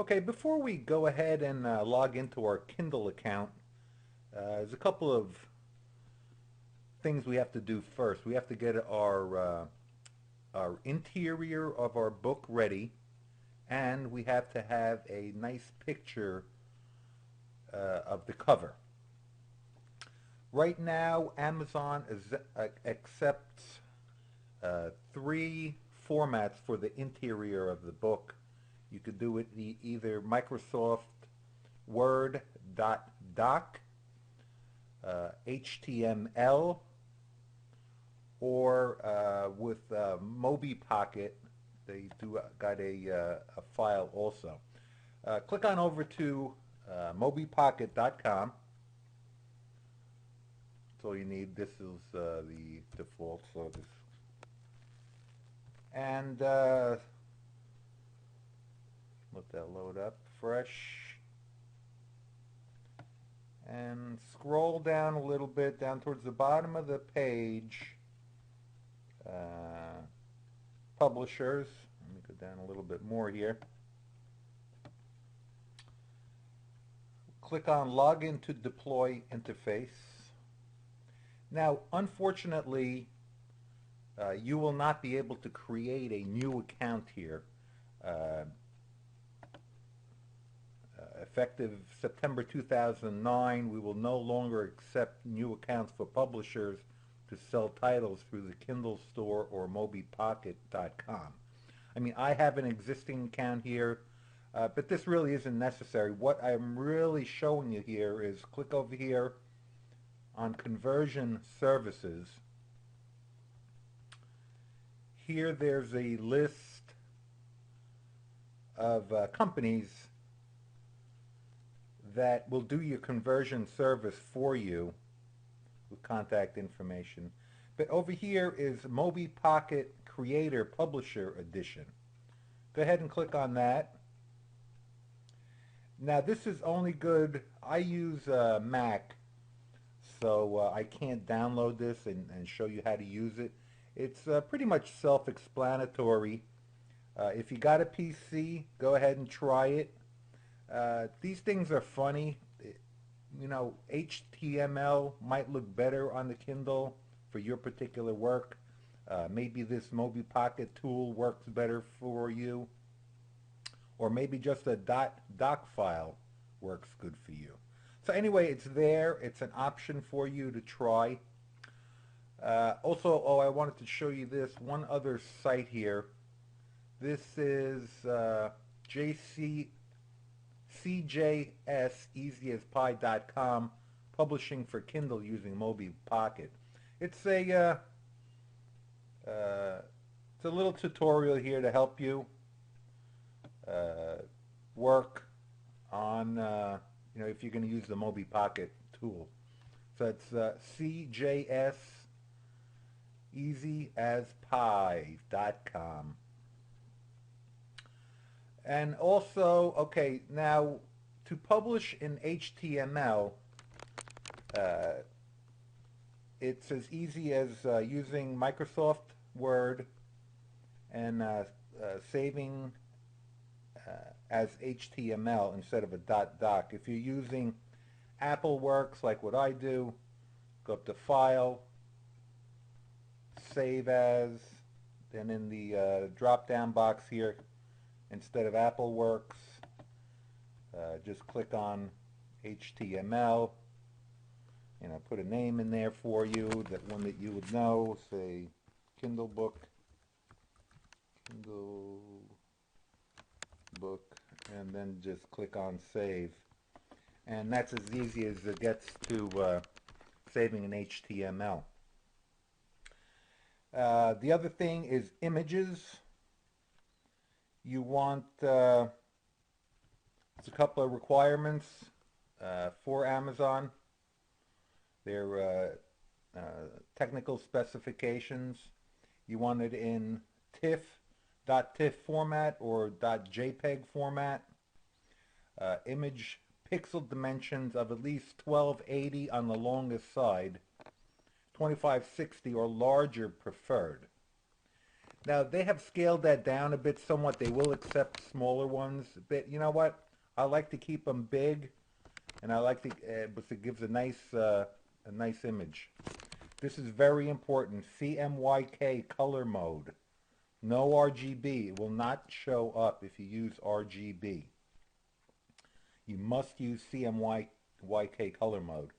Okay, before we go ahead and log into our Kindle account, there's a couple of things we have to do first. We have to get our interior of our book ready, and we have to have a nice picture of the cover. Right now, Amazon accepts three formats for the interior of the book. You could do it either Microsoft Word doc, HTML, or with Mobi Pocket. They got a file also. Click on over to mobipocket.com. That's all you need. This is the default. And let that load up fresh. And scroll down a little bit, down towards the bottom of the page. Publishers. Let me go down a little bit more here. Click on Login to Deploy Interface. Now, unfortunately, you will not be able to create a new account here. Effective September 2009, we will no longer accept new accounts for publishers to sell titles through the Kindle store or mobipocket.com. I mean, I have an existing account here, but this really isn't necessary. What I'm really showing you here is click over here on Conversion Services. Here there's a list of companies that will do your conversion service for you with contact information. But over here is Mobi Pocket Creator Publisher Edition. Go ahead and click on that. Now this is only good, I use Mac, so I can't download this and show you how to use it. It's pretty much self-explanatory. If you got a PC, go ahead and try it. These things are funny. You know, HTML might look better on the Kindle for your particular work. Maybe this Mobi Pocket tool works better for you. Or maybe just a doc file works good for you. So anyway, it's there. It's an option for you to try. Also, I wanted to show you this one other site here. This is CJSEasyAsPie.com, publishing for Kindle using Mobi Pocket. It's a little tutorial here to help you work on if you're going to use the Mobi Pocket tool. So it's CJSEasyAsPie.com. And also, okay, now to publish in HTML, it's as easy as using Microsoft Word and saving as HTML instead of a .doc. If you're using Apple Works like what I do, go up to File, Save As, then in the drop-down box here, instead of Apple Works, just click on HTML, and I'll put a name in there for you, that one that you would know, say Kindle book, and then just click on Save. And that's as easy as it gets to saving in HTML. The other thing is images. You want, there's a couple of requirements for Amazon. They're technical specifications. You want it in .tiff format or .jpeg format. Image pixel dimensions of at least 1280 on the longest side, 2560 or larger preferred. Now they have scaled that down a bit somewhat. They will accept smaller ones, but you know what? I like to keep them big, and I like to because it gives a nice image. This is very important. CMYK color mode. No RGB. It will not show up if you use RGB. You must use CMYK color mode.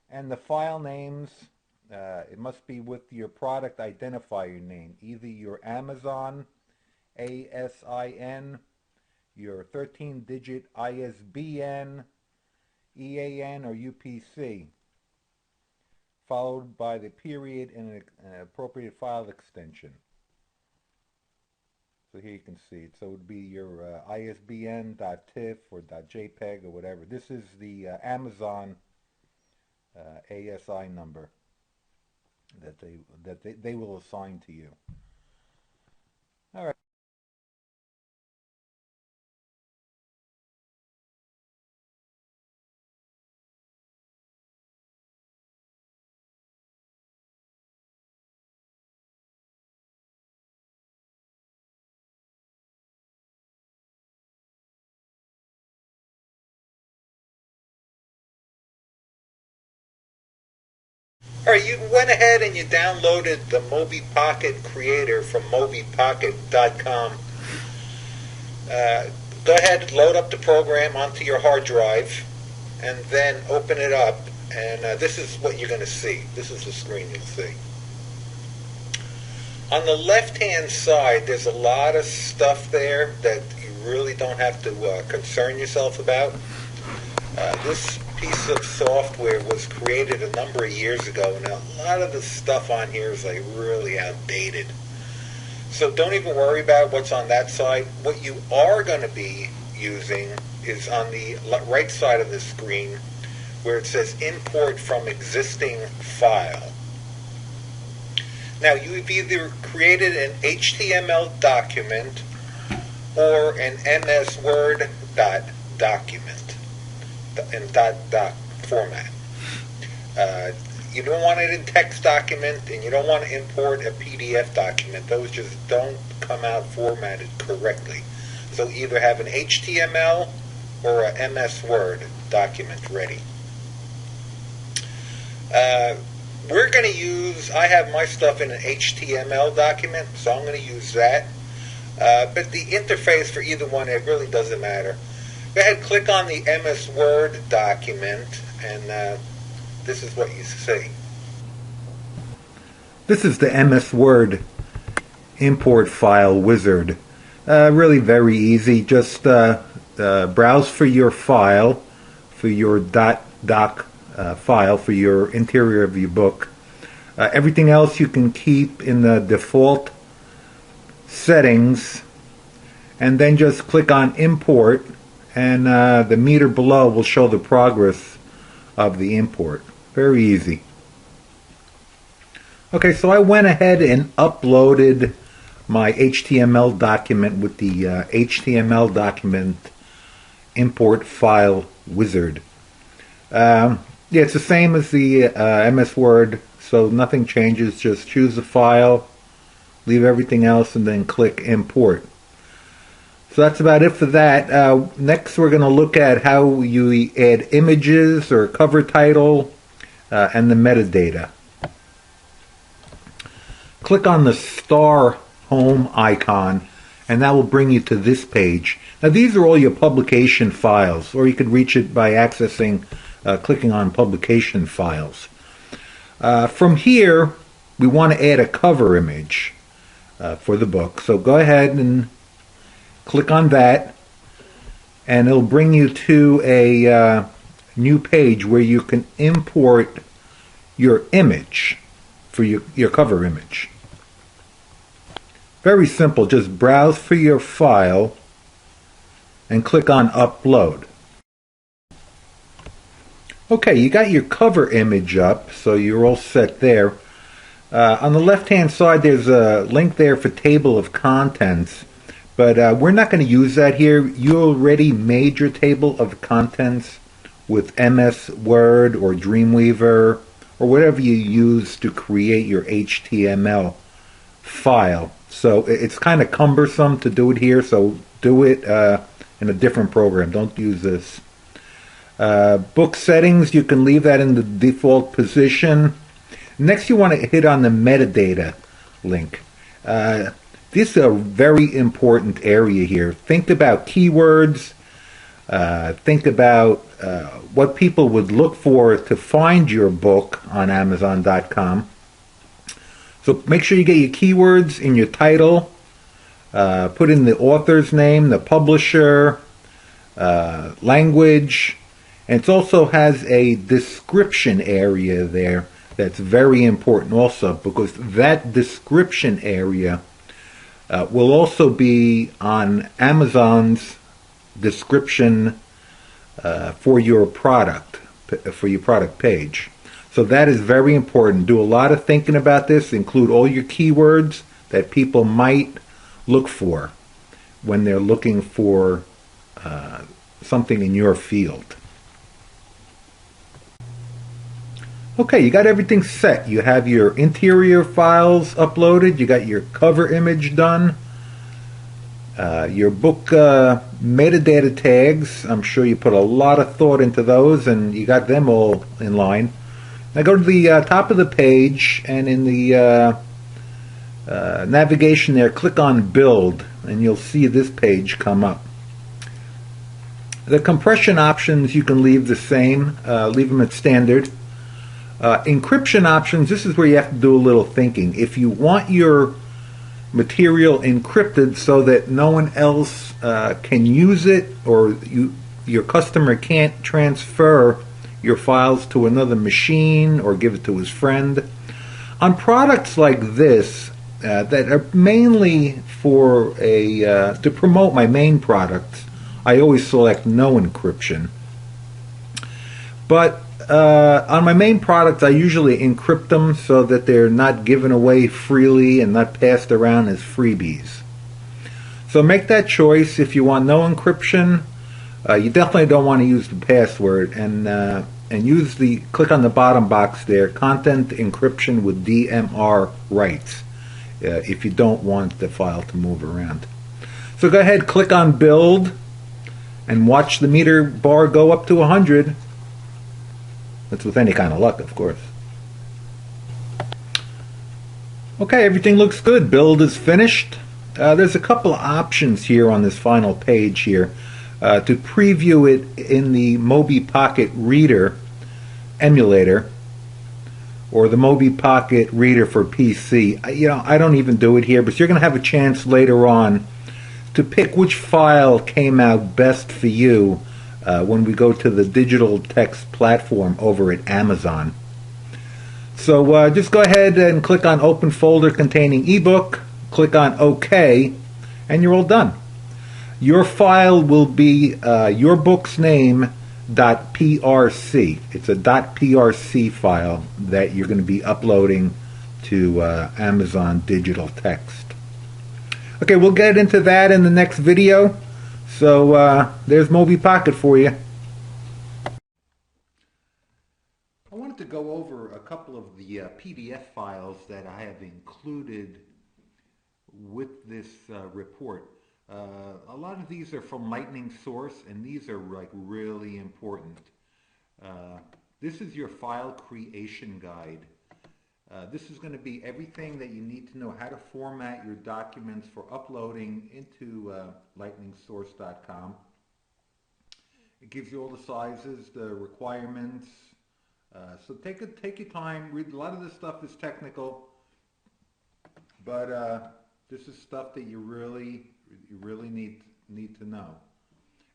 And the file names, it must be with your product identifier name, either your Amazon ASIN, your 13-digit ISBN, EAN, or UPC, followed by the period and an appropriate file extension. So here you can see it. So it would be your ISBN.TIFF or .jpeg or whatever. This is the Amazon ASI number that they will assign to you. All right. All right, you went ahead and you downloaded the Moby Pocket Creator from mobypocket.com. Go ahead, load up the program onto your hard drive, and then open it up. And this is what you're going to see. This is the screen you'll see. On the left-hand side, there's a lot of stuff there that you really don't have to concern yourself about. This piece of software was created a number of years ago, and a lot of the stuff on here is like really outdated. So don't even worry about what's on that side. What you are going to be using is on the right side of the screen where it says import from existing file. Now you've either created an HTML document or an MS Word document in doc format. You don't want it in text document, and you don't want to import a PDF document. Those just don't come out formatted correctly. So either have an HTML or a MS Word document ready. We're going to use, I have my stuff in an HTML document, so I'm going to use that. But the interface for either one, it really doesn't matter. Go ahead, click on the MS Word document, and this is what you see. This is the MS Word import file wizard. Really very easy. Just browse for your file, for your .doc file, for your interior of your book. Everything else you can keep in the default settings, and then just click on import, and the meter below will show the progress of the import. Very easy. Okay, so I went ahead and uploaded my HTML document with the HTML document import file wizard. Yeah, it's the same as the MS Word, so nothing changes. Just choose the file, leave everything else, and then click import. So that's about it for that. Next we're going to look at how you add images or cover title and the metadata. Click on the star home icon, and that will bring you to this page. Now these are all your publication files, or you could reach it by accessing clicking on publication files. From here we want to add a cover image for the book, so go ahead and click on that, and it'll bring you to a new page where you can import your image for your cover image. Very simple. Just browse for your file and click on upload. Okay, you got your cover image up, so you're all set there. On the left hand side there's a link there for table of contents, but we're not going to use that here. You already made your table of contents with MS Word or Dreamweaver or whatever you use to create your HTML file. So it's kind of cumbersome to do it here. So do it in a different program. Don't use this. Book settings, you can leave that in the default position. Next, you want to hit on the metadata link. This is a very important area here. Think about keywords. Think about what people would look for to find your book on Amazon.com. So make sure you get your keywords in your title. Put in the author's name, the publisher, language, and it also has a description area there that's very important also, because that description area will also be on Amazon's description for your product page. So that is very important. Do a lot of thinking about this. Include all your keywords that people might look for when they're looking for something in your field. Okay, you got everything set. You have your interior files uploaded. You got your cover image done. Your book metadata tags, I'm sure you put a lot of thought into those and you got them all in line. Now go to the top of the page, and in the navigation there, click on Build, and you'll see this page come up. The compression options you can leave the same, leave them at standard. Encryption options, this is where you have to do a little thinking. If you want your material encrypted so that no one else can use it, or your customer can't transfer your files to another machine or give it to his friend. On products like this that are mainly for to promote my main products, I always select no encryption. But on my main products, I usually encrypt them so that they're not given away freely and not passed around as freebies. So make that choice. If you want no encryption, you definitely don't want to use the password, and use click on the bottom box there, content encryption with DMR rights, if you don't want the file to move around. So go ahead, click on Build, and watch the meter bar go up to 100. That's with any kind of luck, of course. Okay, everything looks good. Build is finished. There's a couple of options here on this final page here to preview it in the Mobi Pocket Reader emulator, or the Mobi Pocket Reader for PC. I don't even do it here, but you're going to have a chance later on to pick which file came out best for you when we go to the digital text platform over at Amazon. So just go ahead and click on Open Folder Containing eBook, click on OK, and you're all done. Your file will be your book's name .prc. It's a .prc file that you're going to be uploading to Amazon Digital Text. Okay, we'll get into that in the next video. So there's Mobi Pocket for you. I wanted to go over a couple of the PDF files that I have included with this report. A lot of these are from Lightning Source, and these are like really important. This is your file creation guide. This is going to be everything that you need to know how to format your documents for uploading into lightningsource.com. It gives you all the sizes, the requirements. So take your time. Read. A lot of this stuff is technical, but this is stuff that you really need to know.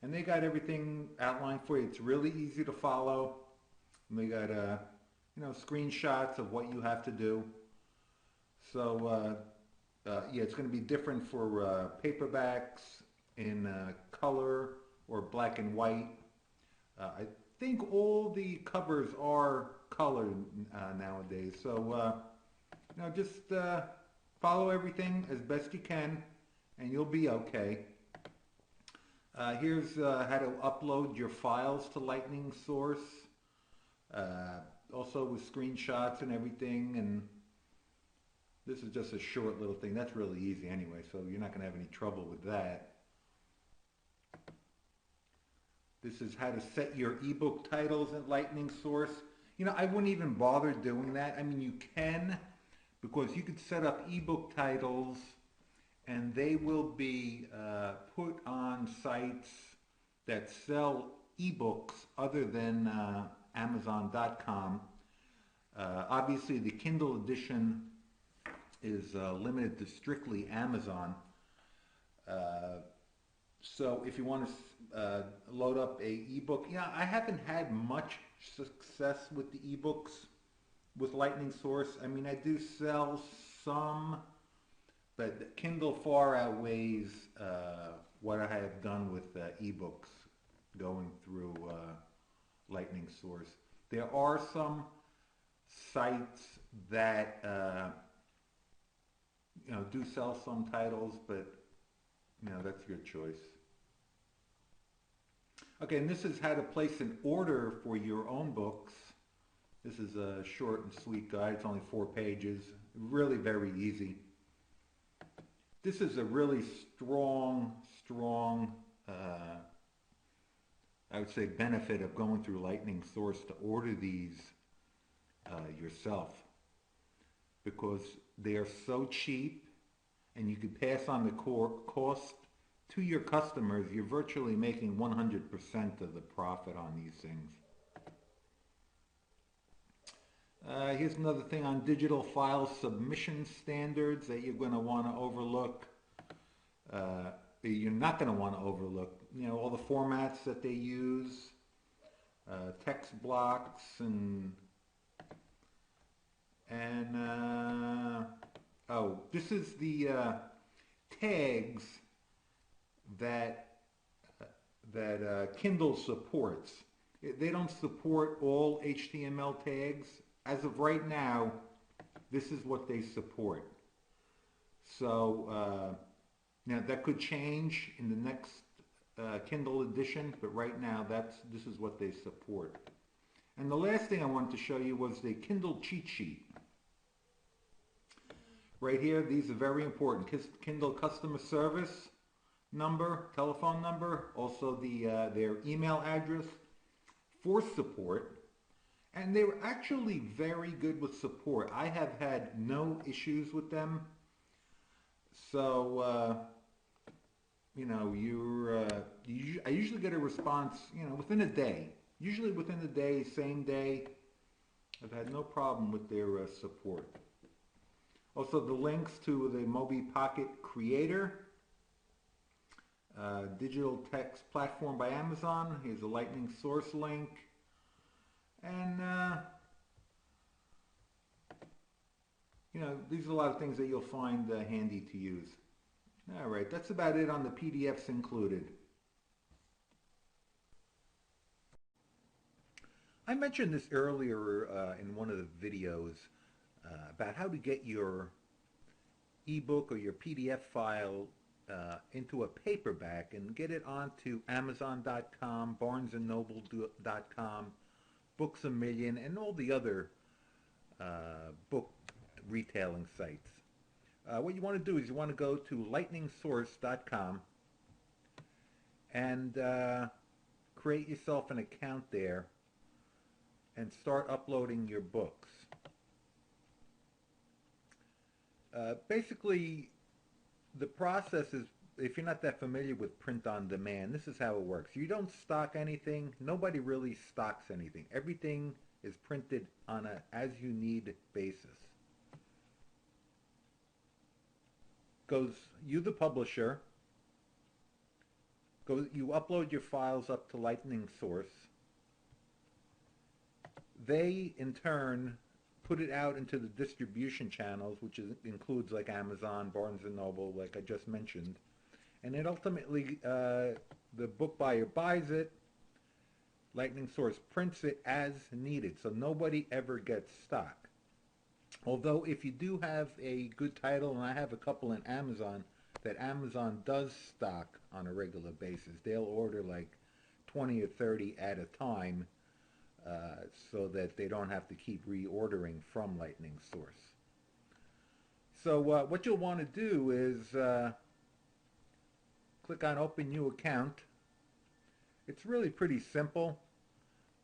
And they got everything outlined for you. It's really easy to follow. And they got screenshots of what you have to do. So yeah, it's going to be different for paperbacks in color or black and white. I think all the covers are colored nowadays. So just follow everything as best you can, and you'll be okay. Here's how to upload your files to Lightning Source. Also with screenshots and everything, and This is just a short little thing. That's really easy anyway, so you're not going to have any trouble with that. This is how to set your ebook titles in Lightning Source. You know, I wouldn't even bother doing that. I mean, you can, because you could set up ebook titles and they will be put on sites that sell ebooks other than Amazon.com. Obviously, the Kindle edition is limited to strictly Amazon. So if you want to load up a ebook, yeah, I haven't had much success with the ebooks with Lightning Source. I mean, I do sell some, but Kindle far outweighs what I have done with ebooks going through Lightning Source. There are some sites that do sell some titles, but that's your choice. Okay, and this is how to place an order for your own books. This is a short and sweet guide. It's only 4 pages. Really very easy. This is a really strong, I would say, benefit of going through Lightning Source to order these yourself, because they are so cheap and you can pass on the cost to your customers. You're virtually making 100% of the profit on these things. Here's another thing on digital file submission standards that you're going to want to overlook. You're not going to want to overlook, all the formats that they use, text blocks and oh, this is the tags that Kindle supports. They don't support all HTML tags. As of right now, this is what they support. So now that could change in the next Kindle edition, but right now this is what they support. And the last thing I wanted to show you was the Kindle cheat sheet. Right here, these are very important. Kindle customer service number, telephone number, also their email address for support. And they were actually very good with support. I have had no issues with them. So, I usually get a response, within a day. Usually within a day, same day. I've had no problem with their support. Also, the links to the Mobi Pocket Creator, digital text platform by Amazon. Here's a Lightning Source link. And, these are a lot of things that you'll find handy to use. All right, that's about it on the PDFs included. I mentioned this earlier in one of the videos about how to get your ebook or your PDF file into a paperback and get it onto Amazon.com, BarnesandNoble.com, Books A Million, and all the other book retailing sites. What you want to do is you want to go to lightningsource.com and create yourself an account there and start uploading your books. Basically, the process is, if you're not that familiar with print on demand, this is how it works. You don't stock anything. Nobody really stocks anything. Everything is printed on a as-you-need basis. You the publisher, you upload your files up to Lightning Source. They, in turn, put it out into the distribution channels, which includes like Amazon, Barnes & Noble, like I just mentioned. And then ultimately, the book buyer buys it. Lightning Source prints it as needed, so nobody ever gets stock. Although if you do have a good title, and I have a couple in Amazon, that Amazon does stock on a regular basis. They'll order like 20 or 30 at a time, so that they don't have to keep reordering from Lightning Source. So what you'll want to do is click on Open New Account. It's really pretty simple.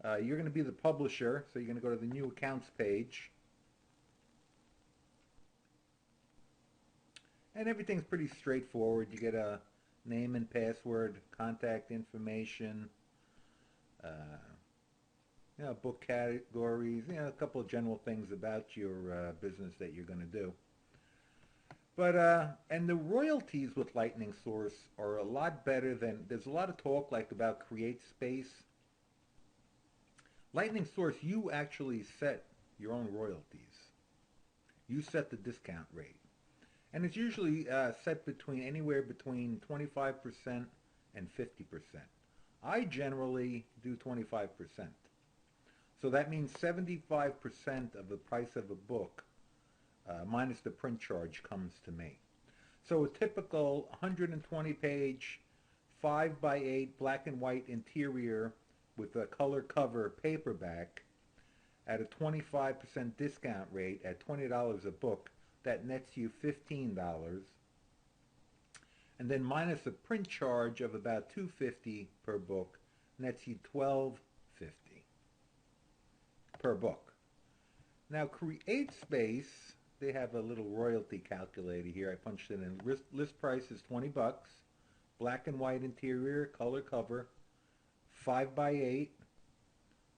You're going to be the publisher, so you're going to go to the New Accounts page. And everything's pretty straightforward. You get a name and password, contact information, uh, book categories, a couple of general things about your business that you're going to do. But and the royalties with Lightning Source are a lot better than, there's a lot of talk like about Create Space. Lightning Source, you actually set your own royalties. You set the discount rate. And it's usually set between anywhere between 25% and 50%. I generally do 25%. So that means 75% of the price of a book, minus the print charge, comes to me. So a typical 120-page, 5x8 black and white interior with a color cover paperback at a 25% discount rate at $20 a book, that nets you $15. And then minus a print charge of about $2.50 per book, nets you $12.50 per book. Now Create Space, they have a little royalty calculator here. I punched it in. List price is 20 bucks. Black and white interior, color cover, 5x8,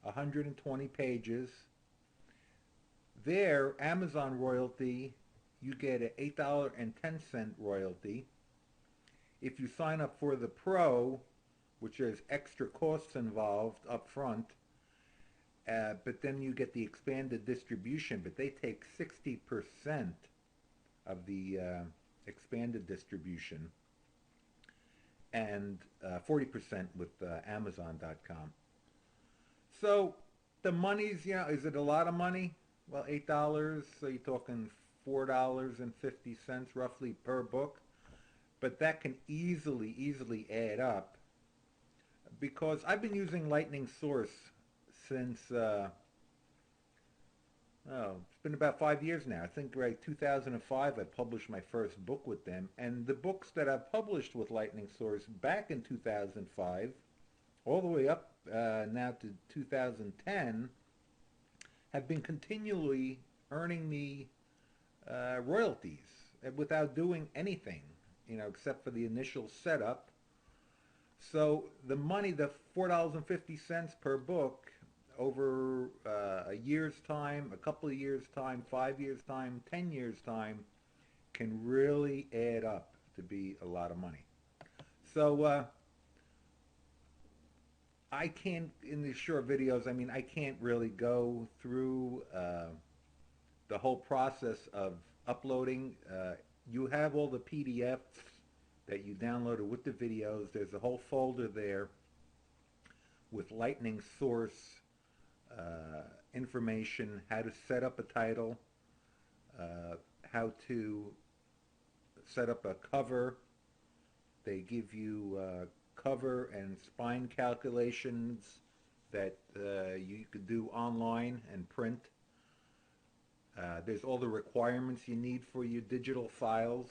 120 pages. Their Amazon royalty, you get an $8.10 royalty. If you sign up for the Pro, which there's extra costs involved up front, but then you get the expanded distribution, but they take 60% of the expanded distribution and 40% with Amazon.com. So the money's, is it a lot of money? Well, $8, so you're talking $4.50 roughly per book. But that can easily add up, because I've been using Lightning Source since, it's been about 5 years now. I think right 2005 I published my first book with them. And the books that I've published with Lightning Source back in 2005, all the way up now to 2010, have been continually earning me royalties without doing anything, except for the initial setup. So the money, the $4.50 per book, over a year's time, a couple of years' time, 5 years' time, 10 years' time, can really add up to be a lot of money. So I can't, in these short videos, I can't really go through the whole process of uploading. You have all the PDFs that you downloaded with the videos. There's a whole folder there with Lightning Source information, how to set up a title, how to set up a cover. They give you cover and spine calculations that you could do online and print. There's all the requirements you need for your digital files.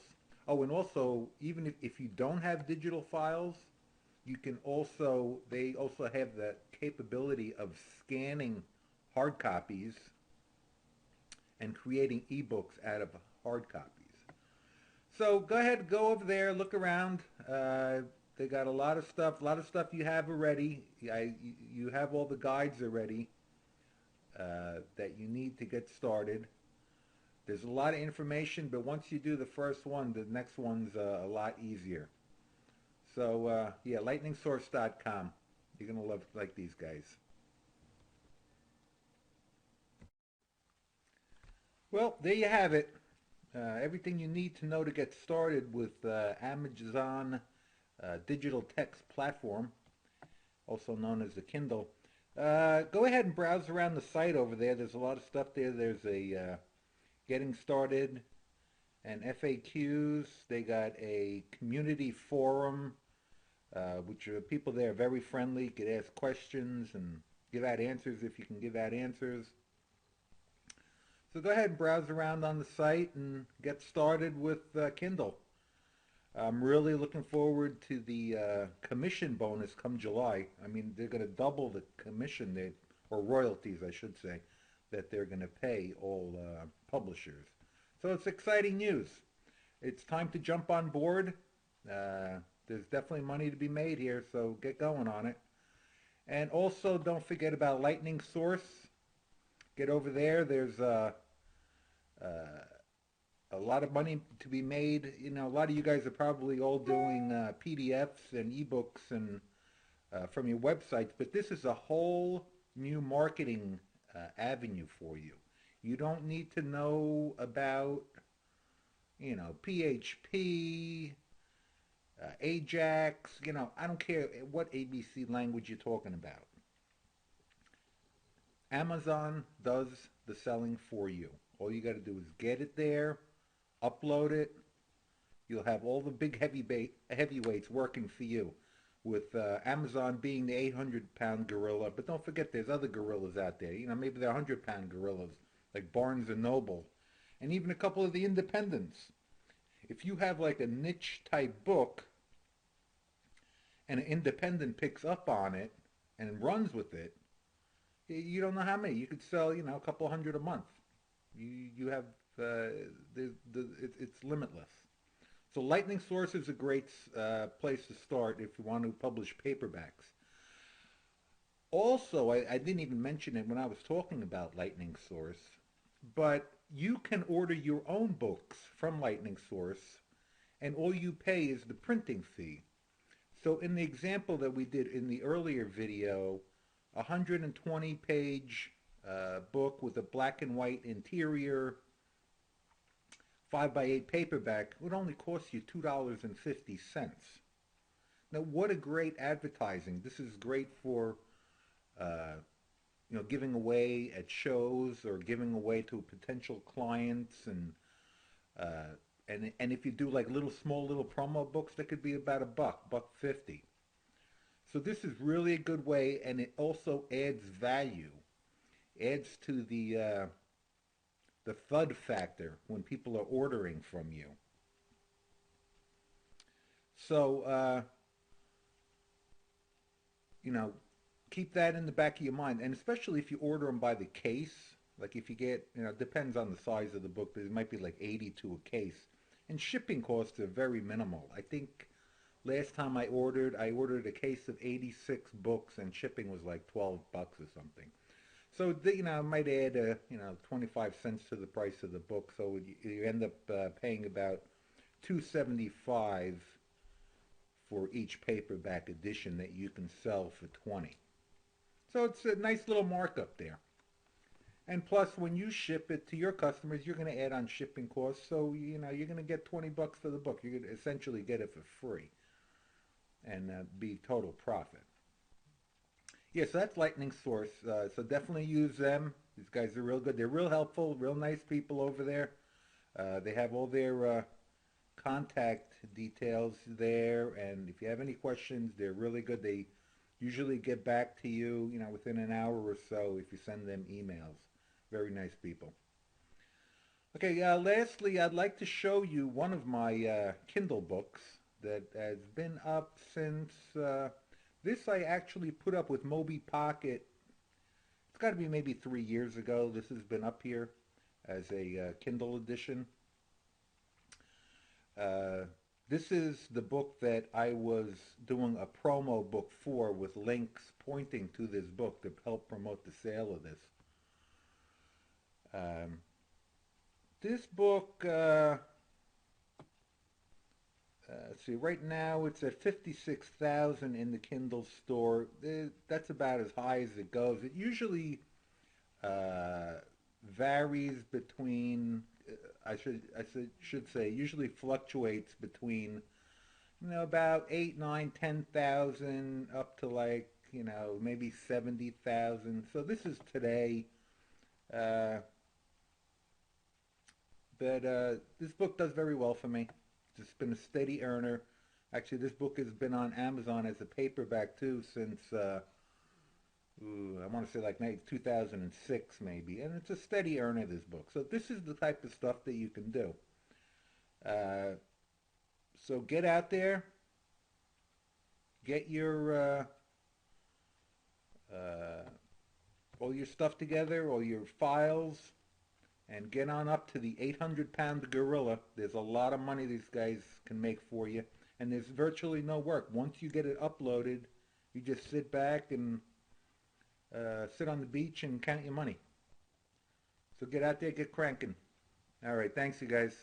Oh, and also, even if you don't have digital files, you can also, they also have the capability of scanning hard copies and creating ebooks out of hard copies. So go ahead, go over there, look around. They got a lot of stuff you have already. You have all the guides already that you need to get started. There's a lot of information, but once you do the first one, the next one's a lot easier. So yeah, lightningsource.com. You're gonna like these guys. Well, there you have it. Everything you need to know to get started with Amazon digital text platform, also known as the Kindle. Go ahead and browse around the site over there. There's a lot of stuff there. There's a getting started and FAQs. They got a community forum, which people there are very friendly. You could ask questions and give out answers if you can give out answers. So go ahead and browse around on the site and get started with Kindle. I'm really looking forward to the commission bonus come July. I mean, they're going to double the commission or royalties, I should say, that they're going to pay all publishers. So it's exciting news. It's time to jump on board. There's definitely money to be made here, so get going on it. And also, don't forget about Lightning Source. Get over there. There's a lot of money to be made. You know, a lot of you guys are probably all doing PDFs and ebooks and from your websites, but this is a whole new marketing avenue for you. You don't need to know about, you know, PHP, Ajax. You know, I don't care what ABC language you're talking about. Amazon does the selling for you. All you got to do is get it there, upload it. You'll have all the big heavyweights working for you, with Amazon being the 800-pound gorilla. But don't forget, there's other gorillas out there. You know, maybe they're 100-pound gorillas, like Barnes and Noble, and even a couple of the independents. If you have like a niche type book and an independent picks up on it and runs with it, you don't know how many. You could sell, you know, a couple hundred a month. You have it's limitless. So Lightning Source is a great place to start if you want to publish paperbacks. Also, I didn't even mention it when I was talking about Lightning Source, but you can order your own books from Lightning Source, and all you pay is the printing fee. So in the example that we did in the earlier video, a 120-page book with a black and white interior, 5 by 8 paperback would only cost you $2.50. Now, what a great advertising. This is great for, uh, you know, giving away at shows or giving away to potential clients. Uh, and if you do like small little promo books, that could be about a buck 50. So this is really a good way, and it also adds value, adds to the thud factor when people are ordering from you. So you know, keep that in the back of your mind, and especially if you order them by the case. Like if you get, you know, it depends on the size of the book, but it might be like 80 to a case, and shipping costs are very minimal. I think last time I ordered a case of 86 books, and shipping was like 12 bucks or something. So you know, I might add 25 cents to the price of the book, so you end up paying about 275 for each paperback edition that you can sell for 20. So it's a nice little markup there. And plus, when you ship it to your customers, you're going to add on shipping costs. So you know you're going to get 20 bucks for the book. You're going to essentially get it for free and be total profit. Yeah, so that's Lightning Source. So definitely use them. These guys are real good. They're real helpful, real nice people over there. They have all their contact details there, and if you have any questions, they're really good. They usually get back to you, you know, within an hour or so if you send them emails. Very nice people. Okay, lastly, I'd like to show you one of my Kindle books that has been up since this I actually put up with Moby Pocket. It's got to be maybe 3 years ago. This has been up here as a Kindle edition. Uh, this is the book that I was doing a promo book for, with links pointing to this book to help promote the sale of this. Um, this book, let's see, right now it's at 56,000 in the Kindle store. That's about as high as it goes. It usually uh, varies between, I should say, usually fluctuates between, you know, about 8, 9, 10,000 up to like, you know, maybe 70,000. So this is today. Uh, but this book does very well for me. It's been a steady earner. Actually, this book has been on Amazon as a paperback too since I want to say like maybe 2006 maybe, and it's a steady earner, this book. So this is the type of stuff that you can do. Uh, so get out there, get your uh, all your stuff together, all your files, and get on up to the 800-pound gorilla. There's a lot of money these guys can make for you, and there's virtually no work. Once you get it uploaded, you just sit back and sit on the beach and count your money. So get out there, get cranking. All right, thanks you guys.